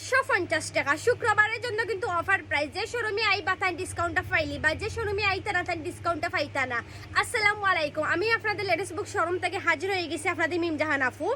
150 টাকা। শুক্রবারের জন্য কিন্তু অফার প্রাইস। যে শোরুমে আইবা তাই ডিসকাউন্টটা পাইলি বা যে শোরুমে আইতা না তাই ডিসকাউন্টটা পাইতা না। আসসালামু আলাইকুম, আমি আপনাদের লেডিস বুক শোরুম থেকে হাজির হয়ে গেছি। আপনাদের মিম জাহান আপু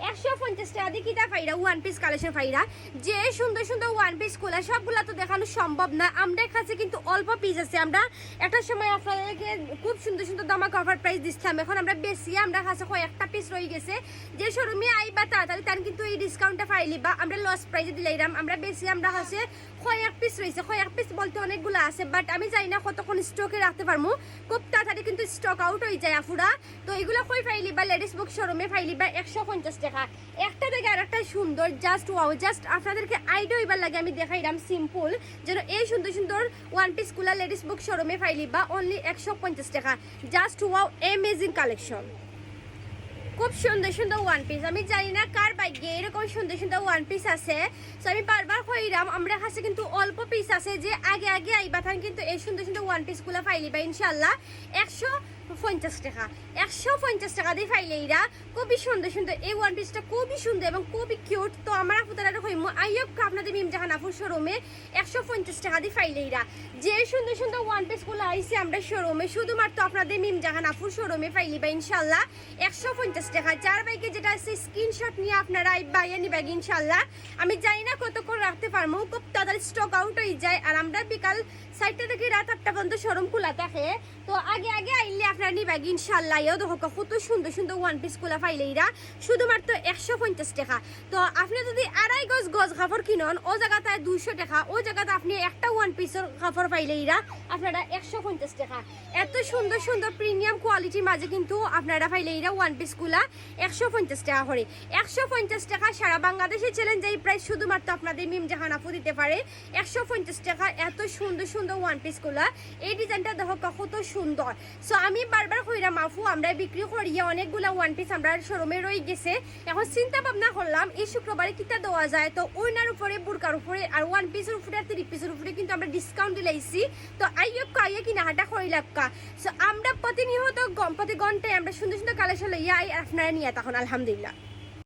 150 টাকা দিয়ে কিটা পাইরা ওয়ান পিস কালেকশন পাইরা। যে সুন্দর সুন্দর ওয়ান পিস গুলা সবগুলা তো দেখানো সম্ভব না, আমাদের কাছে কিন্তু অল্প পিস আছে। আমরা একটা সময় আপনাদেরকে খুব সুন্দর সুন্দর দামা অফার প্রাইস দিচ্ছিলাম, এখন আমরা বেশি আমরা কাছে কয়েকটা পিস রয়ে গেছে। যে শোরুমে আইবা তাড়াতাড়ি তার কিন্তু এই ডিসকাউন্টটা পাইলি বা আমরা লস প্রাইসে দিলাম। আমরা বেশি আমরা কাছে কয়েক পিস রয়েছে, কয়েক পিস বলতে অনেকগুলো আছে, বাট আমি জানি না কতক্ষণ স্টকে রাখতে পারবো। খুব তাড়াতাড়ি কিন্তু স্টক আউট হয়ে যায় আফুরা। তো এগুলো কই পাইলি বা লেডিস বুক শোরুমে পাইলি বা 150 টাকা। একটা থেকে আর একটা সুন্দর, জাস্ট ওয়াও। জাস্ট আপনাদেরকে আইডিয়া এবার লাগে আমি দেখাইলাম সিম্পল, যেন এই সুন্দর সুন্দর ওয়ান পিস গুলা লেডিস বুক শোরুমে পাইলি বা অনলি 150 টাকা। Just wow, amazing collection. খুব সুন্দর সুন্দর ওয়ান পিস। আমি জানি না কার ভাগ্যে এরকম সুন্দর সুন্দর ওয়ান পিস আছে। সো আমি বারবার কইরাম আমরা কাছে কিন্তু অল্প পিস আছে, যে আগে আগে আইবা থান কিন্তু এই সুন্দর সুন্দর ওয়ান পিস গুলা পাইলি বা ইনশাল্লাহ 150 টাকা। 150 টাকা দিয়ে পাইলে এরা খুবই সুন্দর সুন্দর। এই ওয়ান পিসটা খুবই সুন্দর এবং খুবই কিউট। তো আমার আপুতারা কইম আইয়ক আপনাদের মিম জাহান আপুর শোরুমে 150 টাকা দিয়ে পাইলে এরা। যে সুন্দর সুন্দর ওয়ান পিস গুলো আইসি আমরা শোরুমে, শুধুমাত্র আপনাদের মিম জাহান আপুর শোরুমে পাইলি বা ইনশাল্লাহ 150 টাকা। যার বাইকে যেটা আছে স্ক্রিনশট নিয়ে আপনারা বাইরে নিবেন ইনশাল্লাহ। আমি জানি না কতক্ষণ রাখতে পারবো, খুব তাড়াতাড়ি স্টক আউট হয়ে যায়। আর আমরা বিকাল 4টা থেকে রাত 8টা পর্যন্ত শোরুম খোলা থাকে। তো আগে আগে আইলে আপনারা নিবেন ইনশাল্লাহ। এও দেখো কত সুন্দর সুন্দর ওয়ান পিস গুলা পাইলে এরা শুধুমাত্র 150 টাকা। তো আপনি যদি 2.5 গজ কাপড় কিনন, ও জায়গাতে 200 টাকা, ও জায়গাতে আপনি একটা ওয়ান পিসের কাপড় পাইলে এরা আপনারা 150 টাকা। এত সুন্দর সুন্দর প্রিমিয়াম কোয়ালিটির মাঝে কিন্তু আপনারা পাইলে এরা ওয়ান পিস গুলা 150 টাকা করে। 150 টাকা সারা বাংলাদেশে চ্যালেঞ্জ এই প্রাইস শুধুমাত্র আপনাদের মিম জাহান আপু দিতে পারে। 150 টাকা এত সুন্দর সুন্দর ওয়ান পিস গুলা। এই ডিজাইনটা দেখো কত সুন্দর। সো আমি বারবার কইরা মাফু আমরা বিক্রি করিয়া অনেকগুলা ওয়ান পিস আমরা শোরুমে রয়ে গেছে। এখন চিন্তা ভাবনা করলাম এই শুক্রবারে কিটা দেওয়া যায়। তো ওইনার উপরে, বুরকার উপরে আর ওয়ান পিসের উপরে আর 3 পিসের উপরে কিন্তু আমরা ডিসকাউন্ট দিলাইছি। তো আইয়া কিনা হাটা করি লাক্কা। সো আমরা প্রতিনিয়ত প্রতি ঘন্টায় আমরা সুন্দর সুন্দর কালেকশন লইয়া আপনারা নিয়ে তখন আলহামদুলিল্লাহ।